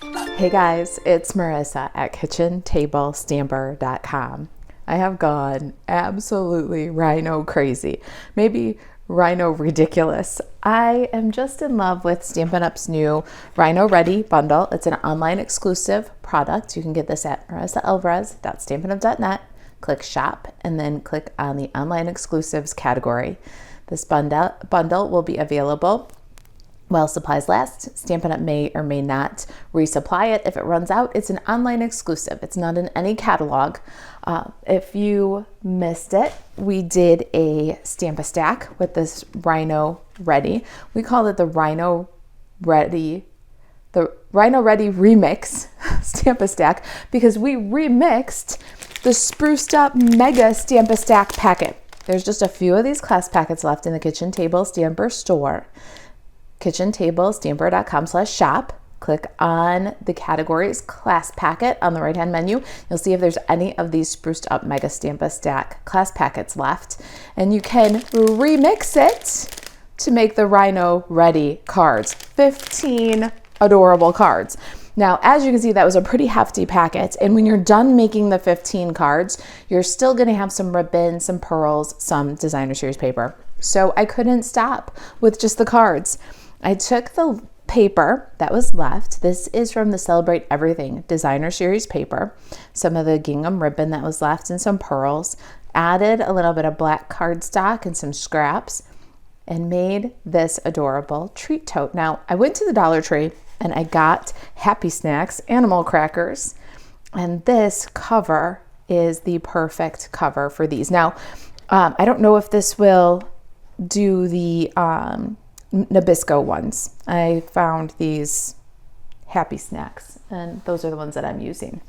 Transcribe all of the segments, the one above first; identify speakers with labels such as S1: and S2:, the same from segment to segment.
S1: Hey guys, it's Marissa at kitchentablestamper.com. I have gone absolutely rhino crazy, maybe rhino ridiculous. I am just in love with Stampin' Up's new Rhino Ready Bundle. It's an online exclusive product. You can get this at marisaalvarez.stampinup.net. Click shop and then click on the online exclusives category. This bundle will be available while supplies last. Stampin' Up may or may not resupply it if it runs out. It's an online exclusive. It's not in any catalog. If you missed it, we did a Stamp-A-Stack with this Rhino Ready. We called it the Rhino Ready Remix Stamp-A-Stack because we remixed the spruced up mega Stamp-A-Stack packet. There's just a few of these class packets left in the Kitchen Table Stamper store. kitchentablestamper.com/shop. Click on the categories class packet on the right hand menu. You'll see if there's any of these spruced up mega Stamp-A-Stack class packets left, and you can remix it to make the Rhino Ready cards. 15 adorable cards. Now, as you can see, that was a pretty hefty packet, and when you're done making the 15 cards, you're still going to have some ribbon, some pearls, some designer series paper. So I couldn't stop with just the cards. I took the paper that was left. This is from the Celebrate Everything designer series paper, some of the gingham ribbon that was left, and some pearls. Added a little bit of black cardstock and some scraps, and made this adorable treat tote. Now, I went to the Dollar Tree and I got Happy Snacks animal crackers, and this cover is the perfect cover for these. Now, I don't know if this will do the Nabisco ones. I found these Happy Snacks, and those are the ones that I'm using.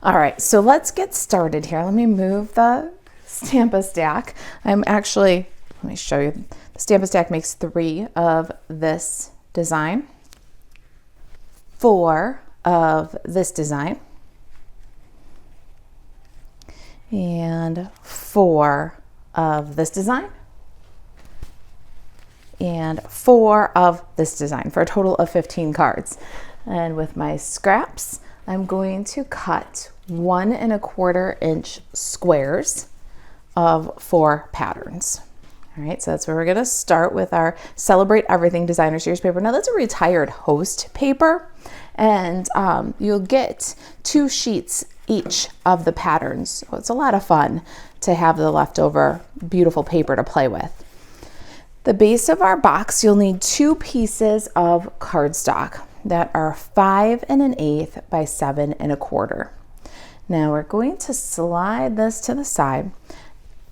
S1: All right, so let's get started here. Let me move the Stamp-A-Stack. Let me show you. The Stamp-A-Stack makes 3 of this design, 4 of this design, and 4 of this design, and 4 of this design, for a total of 15 cards. And with my scraps, I'm going to cut 1 1/4 inch squares of 4 patterns. All right, so that's where we're gonna start with our Celebrate Everything designer series paper. Now that's a retired host paper, and you'll get 2 sheets each of the patterns. So it's a lot of fun to have the leftover beautiful paper to play with. The base of our box, you'll need 2 pieces of cardstock that are 5 1/8 by 7 1/4. Now we're going to slide this to the side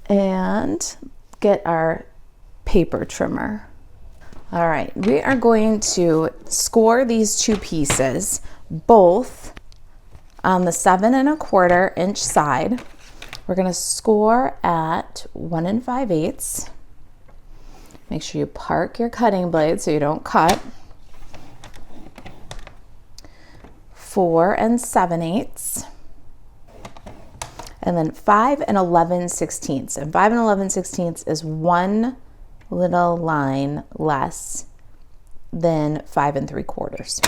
S1: and get our paper trimmer. All right, we are going to score these 2 pieces, both on the 7 1/4 inch side. We're going to score at 1 5/8. Make sure you park your cutting blade so you don't cut. 4 7/8. And then 5 11/16. And 5 11/16 is 1 little line less than 5 3/4.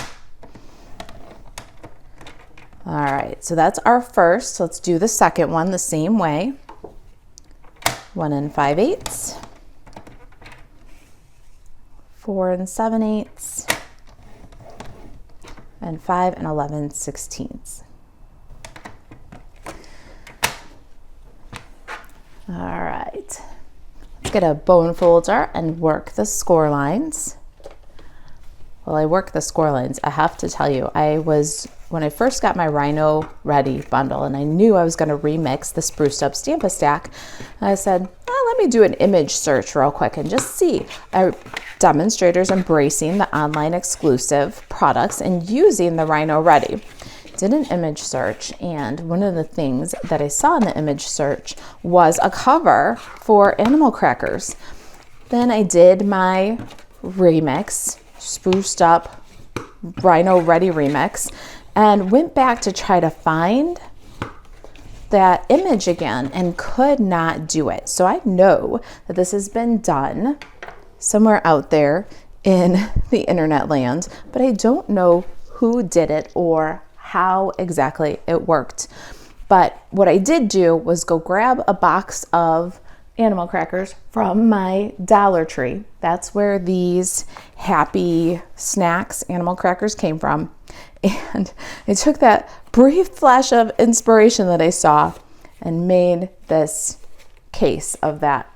S1: All right, so that's our first. Let's do the second one the same way. 1 5/8. 4 7/8. And 5 11/16. All right, let's get a bone folder and work the score lines. While I work the score lines, I have to tell you, when I first got my Rhino Ready Bundle and I knew I was going to remix the spruced up Stamp-A-Stack, I said, let me do an image search real quick and just see. Demonstrators embracing the online exclusive products and using the Rhino Ready. Did an image search, and one of the things that I saw in the image search was a cover for animal crackers. Then I did my remix, spruced up Rhino Ready remix, and went back to try to find that image again and could not do it. So I know that this has been done somewhere out there in the internet land, but I don't know who did it or how exactly it worked. But what I did do was go grab a box of animal crackers from my Dollar Tree. That's where these Happy Snacks animal crackers came from. And I took that brief flash of inspiration that I saw and made this case of that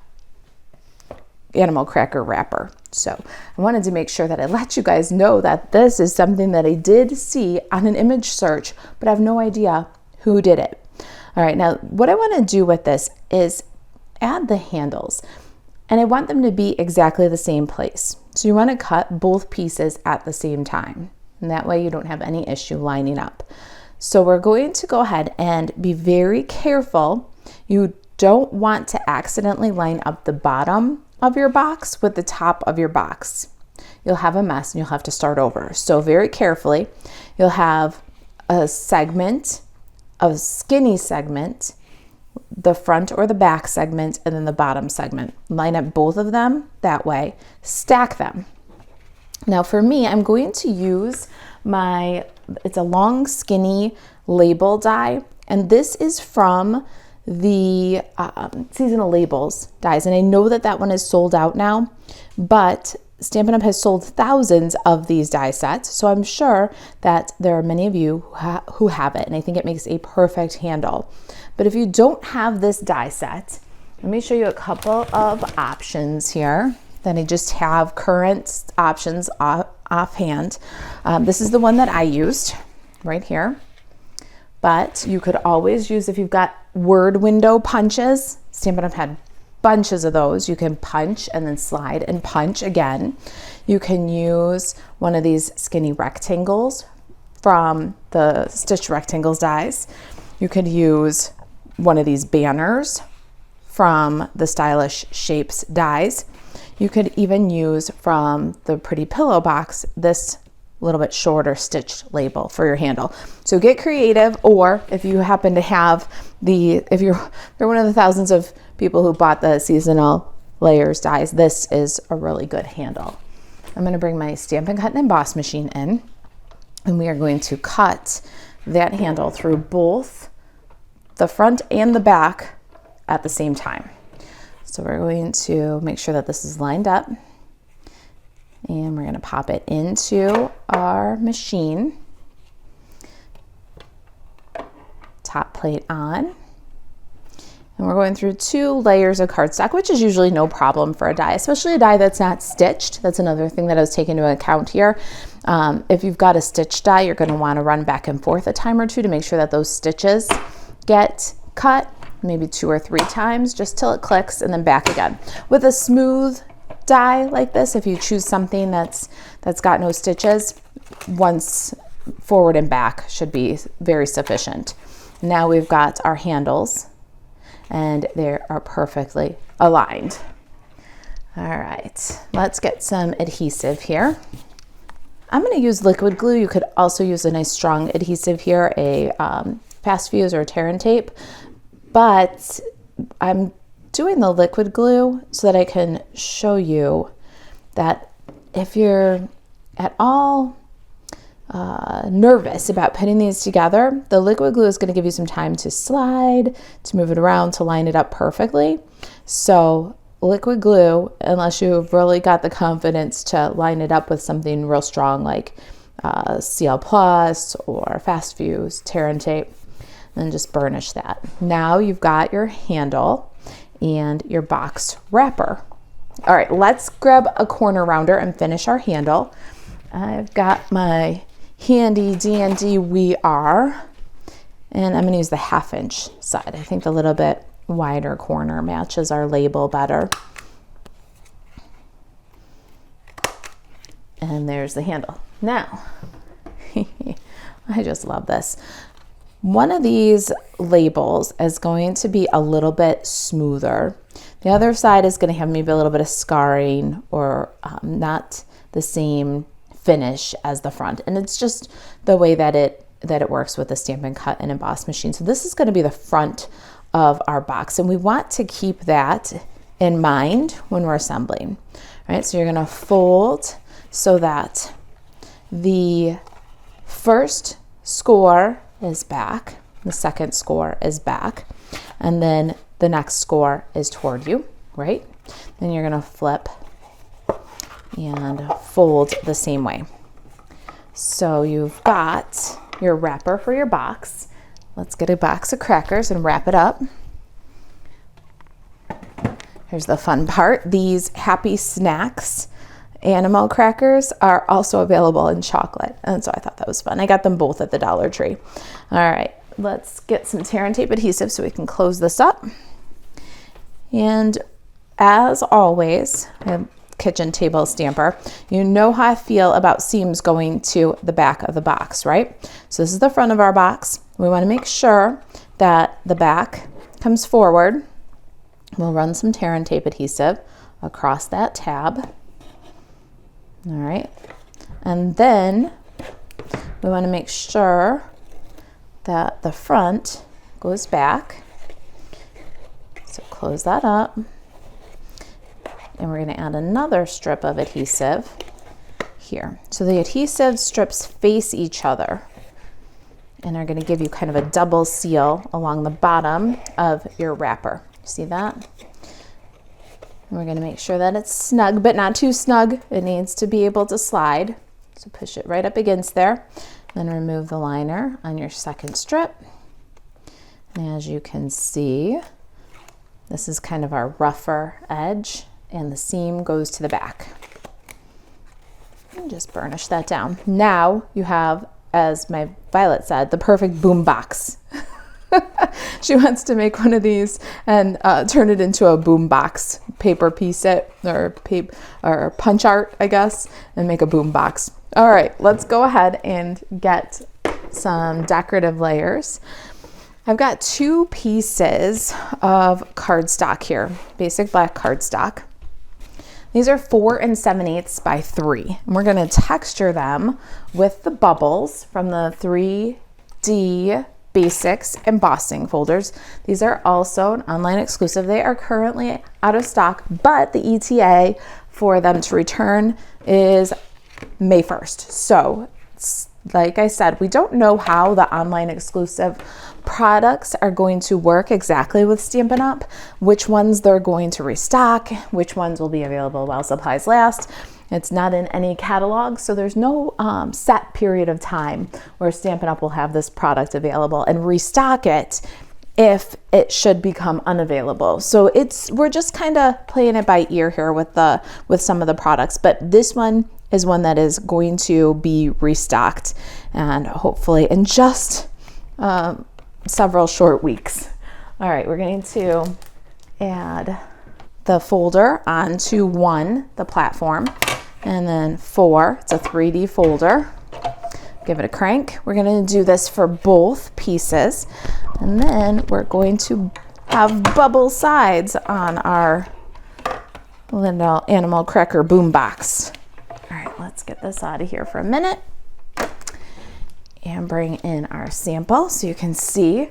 S1: animal cracker wrapper. So I wanted to make sure that I let you guys know that this is something that I did see on an image search, but I have no idea who did it. All right, now what I want to do with this is add the handles, and I want them to be exactly the same place. So you want to cut both pieces at the same time, and that way you don't have any issue lining up. So we're going to go ahead and be very careful. You don't want to accidentally line up the bottom of your box with the top of your box. You'll have a mess and you'll have to start over. So very carefully, you'll have a segment, a skinny segment, the front or the back segment, and then the bottom segment. Line up both of them that way, stack them. Now for me, I'm going to use it's a long skinny label die, and this is from the seasonal labels dies, and I know that that one is sold out now, but Stampin' Up! Has sold thousands of these die sets, so I'm sure that there are many of you who have it, and I think it makes a perfect handle. But if you don't have this die set, let me show you a couple of options here that I just have current options offhand. This is the one that I used right here. But you could always use, if you've got word window punches, Stampin' Up! Had bunches of those. You can punch and then slide and punch again. You can use one of these skinny rectangles from the Stitch Rectangles dies. You could use one of these banners from the Stylish Shapes dies. You could even use from the Pretty Pillow box this little bit shorter stitched label for your handle. So get creative, or if you happen to have if you're one of the thousands of people who bought the seasonal layers dies, this is a really good handle. I'm going to bring my Stampin' Cut and Emboss machine in, and we are going to cut that handle through both the front and the back at the same time. So we're going to make sure that this is lined up, and we're going to pop it into our machine. Top plate on. And we're going through 2 layers of cardstock, which is usually no problem for a die, especially a die that's not stitched. That's another thing that I was taking into account here. If you've got a stitched die, you're going to want to run back and forth a time or two to make sure that those stitches get cut, maybe 2 or 3 times, just till it clicks, and then back again. With a smooth die like this, if you choose something that's got no stitches, once forward and back should be very sufficient. Now we've got our handles, and they are perfectly aligned. All right, let's get some adhesive here. I'm going to use liquid glue. You could also use a nice strong adhesive here, a fast fuse or a tear and tape, but I'm doing the liquid glue so that I can show you that if you're at all nervous about putting these together, the liquid glue is going to give you some time to slide, to move it around, to line it up perfectly. So liquid glue, unless you've really got the confidence to line it up with something real strong like CL Plus or Fast Fuse, tear and tape, then just burnish that. Now you've got your handle and your box wrapper. All right, let's grab a corner rounder and finish our handle. I've got my handy D&D We Are, and I'm going to use the 1/2 inch side. I think the little bit wider corner matches our label better. And there's the handle. Now, I just love this. One of these labels is going to be a little bit smoother. The other side is going to have maybe a little bit of scarring or not the same finish as the front. And it's just the way that it works with the Stampin' Cut and Emboss machine. So this is going to be the front of our box, and we want to keep that in mind when we're assembling. All right, so you're going to fold so that the first score is back, the second score is back, and then the next score is toward you, right? Then you're gonna flip and fold the same way. So you've got your wrapper for your box. Let's get a box of crackers and wrap it up. Here's the fun part. These Happy Snacks animal crackers are also available in chocolate. And so I thought that was fun. I got them both at the Dollar Tree. All right, let's get some tear and tape adhesive so we can close this up. And as always, a kitchen table stamper, you know how I feel about seams going to the back of the box, right? So this is the front of our box. We want to make sure that the back comes forward. We'll run some tear and tape adhesive across that tab. All right. And then we want to make sure that the front goes back. So close that up. And we're going to add another strip of adhesive here. So the adhesive strips face each other and are going to give you kind of a double seal along the bottom of your wrapper. See that? And we're going to make sure that it's snug, but not too snug. It needs to be able to slide. So push it right up against there. Then remove the liner on your second strip. And as you can see, this is kind of our rougher edge, and the seam goes to the back. And just burnish that down. Now you have, as my Violet said, the perfect boom box. She wants to make one of these and turn it into a boom box, paper piece it, or punch art, I guess, and make a boom box. All right, let's go ahead and get some decorative layers. I've got 2 pieces of cardstock here, basic black cardstock. These are 4 7/8 by 3. And we're going to texture them with the bubbles from the 3D Basics embossing folders. These are also an online exclusive. They are currently out of stock, but the ETA for them to return is May 1st. So, like I said, we don't know how the online exclusive products are going to work exactly with Stampin' Up, which ones they're going to restock, which ones will be available while supplies last. It's not in any catalog, so there's no set period of time where Stampin' Up will have this product available and restock it if it should become unavailable. So we're just kind of playing it by ear here with some of the products, but this one is one that is going to be restocked, and hopefully in just several short weeks. All right, we're going to add the folder onto 1, the platform, and then 4, it's a 3D folder. Give it a crank. We're going to do this for both pieces, and then we're going to have bubble sides on our little animal cracker boom box. All right, let's get this out of here for a minute and bring in our sample so you can see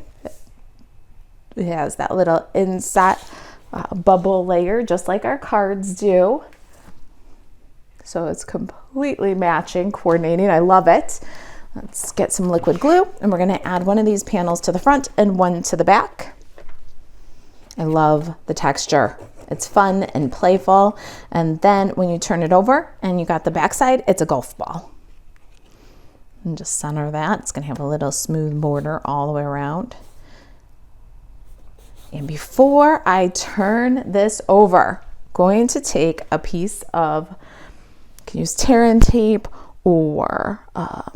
S1: it has that little inset bubble layer just like our cards do. So it's completely matching, coordinating. I love it. Let's get some liquid glue, and we're going to add one of these panels to the front and one to the back. I love the texture. It's fun and playful. And then when you turn it over and you got the back side, it's a golf ball. And just center that. It's going to have a little smooth border all the way around. And before I turn this over, I'm going to take a piece of, you can use tear and tape or a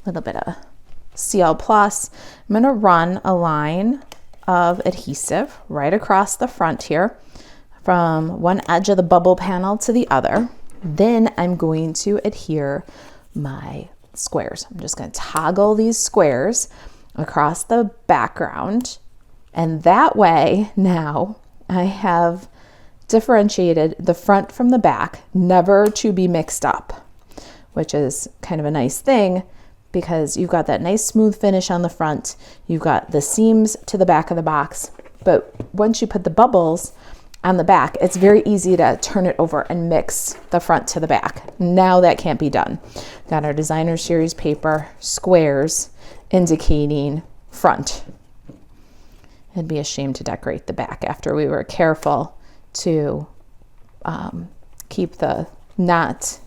S1: little bit of CL Plus. I'm going to run a line of adhesive right across the front here from one edge of the bubble panel to the other. Then I'm going to adhere my squares. I'm just going to toggle these squares across the background, and that way now I have differentiated the front from the back, never to be mixed up, which is kind of a nice thing because you've got that nice smooth finish on the front, you've got the seams to the back of the box, but once you put the bubbles on the back, it's very easy to turn it over and mix the front to the back. Now that can't be done. Got our designer series paper, squares indicating front. It'd be a shame to decorate the back after we were careful to keep the not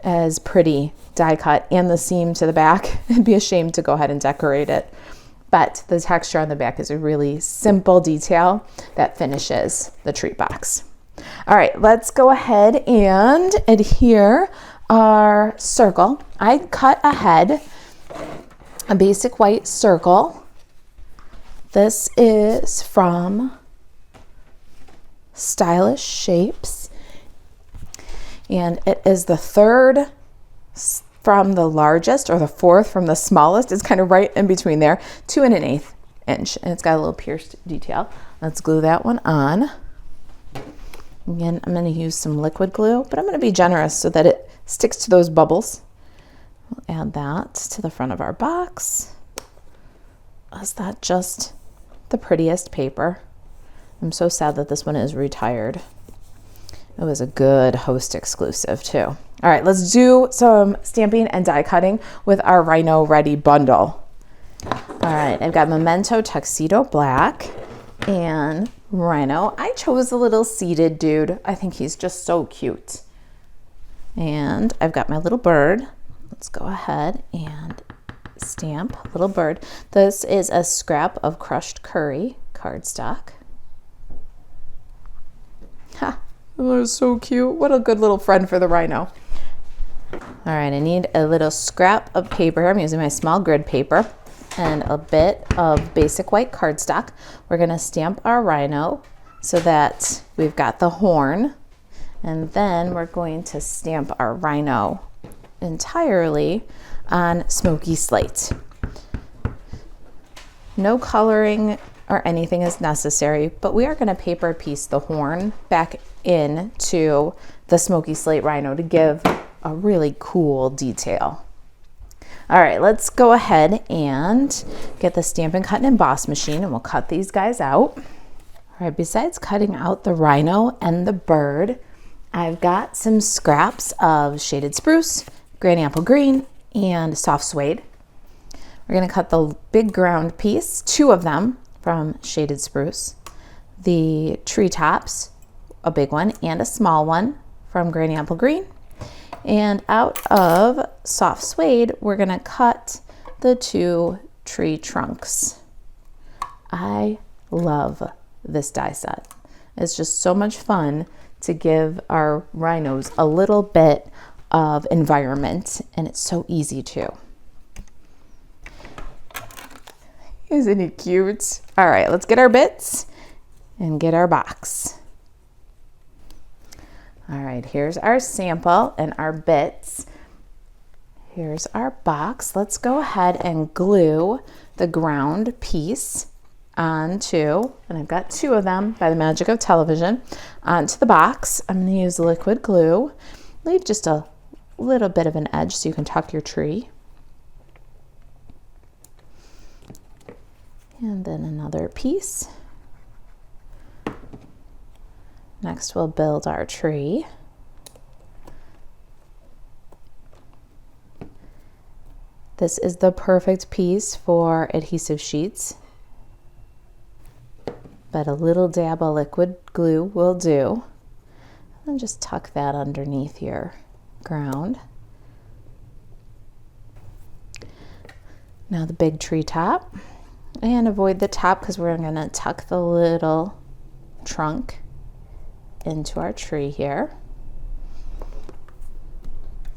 S1: as pretty die cut and the seam to the back. It'd be a shame to go ahead and decorate it. But the texture on the back is a really simple detail that finishes the treat box. All right, let's go ahead and adhere our circle. I cut ahead a basic white circle. This is from Stylish Shapes, and it is the third from the largest, or the fourth from the smallest. It's kind of right in between there, 2 1/8 inch, and it's got a little pierced detail. Let's glue that one on. Again, I'm going to use some liquid glue, but I'm going to be generous so that it sticks to those bubbles. We'll add that to the front of our box. Is that just the prettiest paper? I'm so sad that this one is retired. It was a good host exclusive too. All right, let's do some stamping and die cutting with our Rhino Ready Bundle. All right, I've got Memento Tuxedo Black and Rhino. I chose a little seated dude. I think he's just so cute. And I've got my little bird. Let's go ahead and stamp little bird. This is a scrap of crushed curry cardstock. Ha, that is so cute. What a good little friend for the Rhino. All right, I need a little scrap of paper. I'm using my small grid paper and a bit of basic white cardstock. We're going to stamp our Rhino so that we've got the horn, and then we're going to stamp our Rhino entirely on smoky slate. No coloring or anything is necessary, but we are going to paper piece the horn back into the smoky slate Rhino to give a really cool detail. All right, let's go ahead and get the Stampin' Cut and Emboss machine, and we'll cut these guys out. All right, besides cutting out the Rhino and the bird, I've got some scraps of shaded spruce, granny apple green, and soft suede. We're going to cut the big ground piece, 2 of them from shaded spruce, the treetops, a big one and a small one from granny apple green, and out of soft suede, we're going to cut the 2 tree trunks. I love this die set. It's just so much fun to give our rhinos a little bit of environment, and it's so easy too. Isn't it cute? All right, let's get our bits and get our box. All right, here's our sample and our bits. Here's our box. Let's go ahead and glue the ground piece onto, and I've got 2 of them by the magic of television, onto the box. I'm going to use liquid glue. Leave just a little bit of an edge so you can tuck your tree. And then another piece. Next, we'll build our tree. This is the perfect piece for adhesive sheets, but a little dab of liquid glue will do. And just tuck that underneath your ground. Now the big tree top, and avoid the top because we're going to tuck the little trunk into our tree here.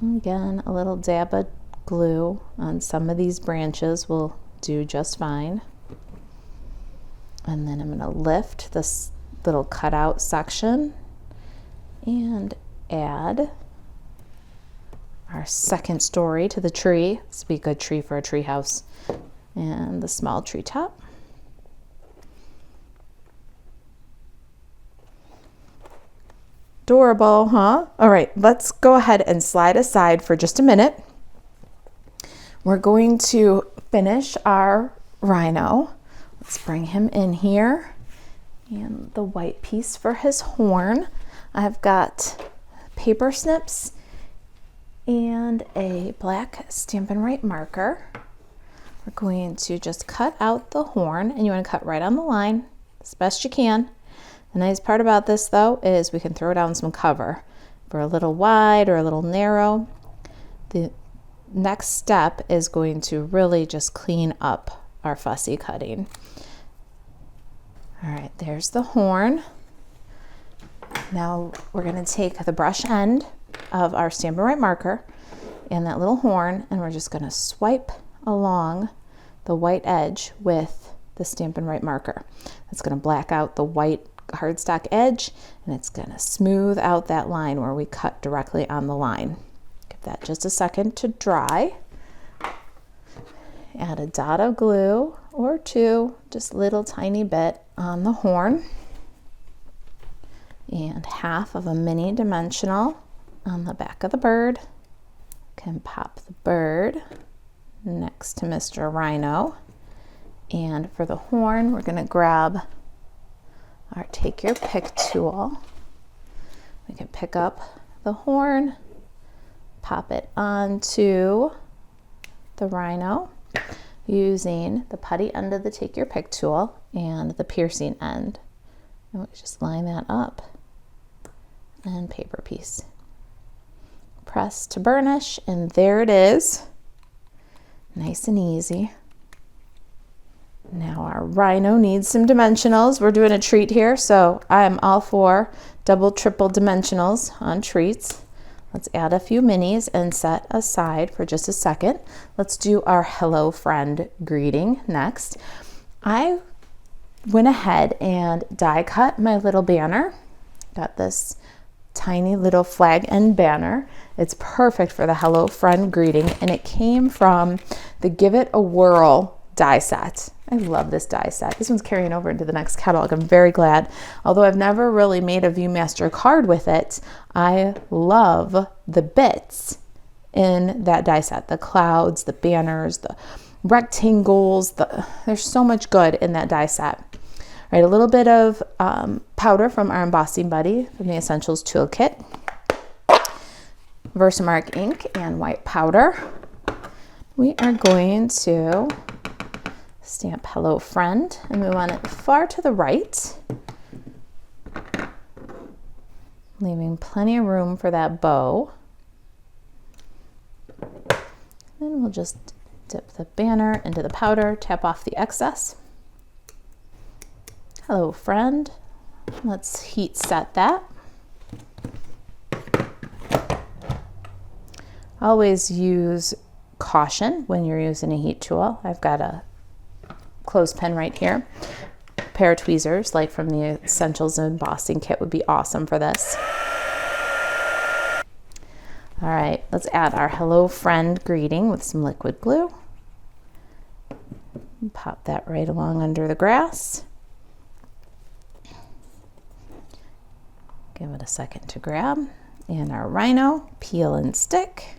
S1: Again, a little dab of glue on some of these branches will do just fine. And then I'm going to lift this little cutout section and add our second story to the tree. This would be a good tree for a tree house. And the small tree top. Adorable, huh? All right, let's go ahead and slide aside for just a minute. We're going to finish our rhino. Let's bring him in here And the white piece for his horn. I've got paper snips and a black Stampin' Up marker. We're going to just cut out the horn, and you want to cut right on the line as best you can. The nice part about this though is we can throw down some cover. If we're a little wide or a little narrow, the next step is going to really just clean up our fussy cutting. All right, there's the horn. Now we're going to take the brush end of our Stampin' Up marker and that little horn, and we're just going to swipe along the white edge with the Stampin' Up marker. It's going to black out the white cardstock edge, and it's going to smooth out that line where we cut directly on the line. Give that just a second to dry. Add a dot of glue or two, just a little tiny bit on the horn, and half of a mini dimensional on the back of the bird. Can pop the bird next to Mr. Rhino. And for the horn, we're going to grab our Take Your Pick tool. We can pick up the horn, pop it onto the Rhino using the putty end of the Take Your Pick tool and the piercing end. And we just line that up and paper piece. Press to burnish, and there it is. Nice and easy. Now our Rhino needs some dimensionals. We're doing a treat here, so I am all for double, triple dimensionals on treats. Let's add a few minis and set aside for just a second. Let's do our hello friend greeting next. I went ahead and die cut my little banner. Got this tiny little flag end banner. It's perfect for the hello friend greeting, and it came from the Give It a Whirl die set. I love this die set. This one's carrying over into the next catalog. I'm very glad. Although I've never really made a Viewmaster card with it, I love the bits in that die set. The clouds, the banners, the rectangles, there's so much good in that die set. All right, a little bit of powder from our embossing buddy from the Essentials Toolkit. Versamark ink and white powder. We are going to stamp Hello Friend, and we want it far to the right, leaving plenty of room for that bow. Then we'll just dip the banner into the powder, tap off the excess. Hello Friend. Let's heat set that. Always use caution when you're using a heat tool. I've got a clothespin right here. A pair of tweezers like from the Essentials embossing kit would be awesome for this. All right, let's add our hello friend greeting with some liquid glue. Pop that right along under the grass. Give it a second to grab. And our Rhino, peel and stick.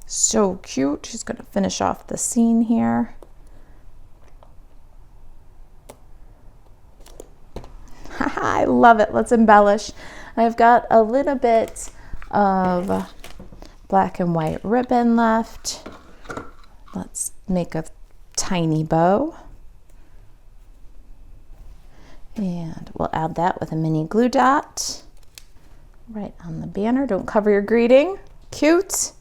S1: So cute. She's going to finish off the scene here. I love it. Let's embellish. I've got a little bit of black and white ribbon left. Let's make a tiny bow. And we'll add that with a mini glue dot right on the banner. Don't cover your greeting. Cute.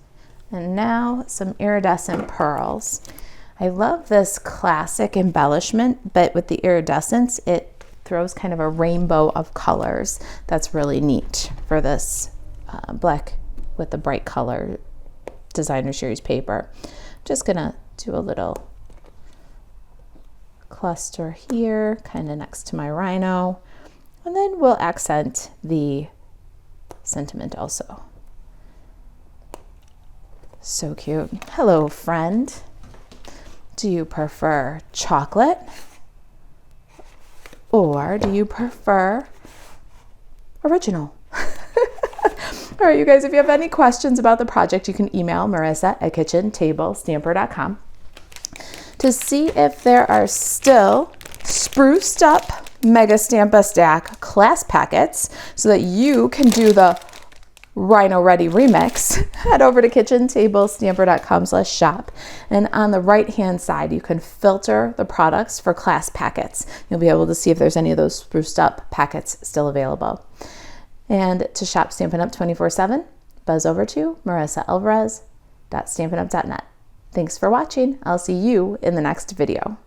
S1: And now some iridescent pearls. I love this classic embellishment, but with the iridescence, it throws kind of a rainbow of colors. That's really neat for this black with the bright color designer series paper. Just gonna do a little cluster here, kind of next to my Rhino, and then we'll accent the sentiment also. So cute. Hello, friend. Do you prefer chocolate? Or do you prefer original? All right, you guys, if you have any questions about the project, you can email marissa@kitchentablestamper.com. To see if there are still spruced up Mega Stampa Stack class packets so that you can do the Rhino Ready remix, head over to kitchentablestamper.com/shop, and on the right hand side you can filter the products for class packets. You'll be able to see if there's any of those spruced up packets still available. And to shop Stampin' Up 24/7, buzz over to marisaalvarez.stampinup.net. Thanks for watching. I'll see you in the next video.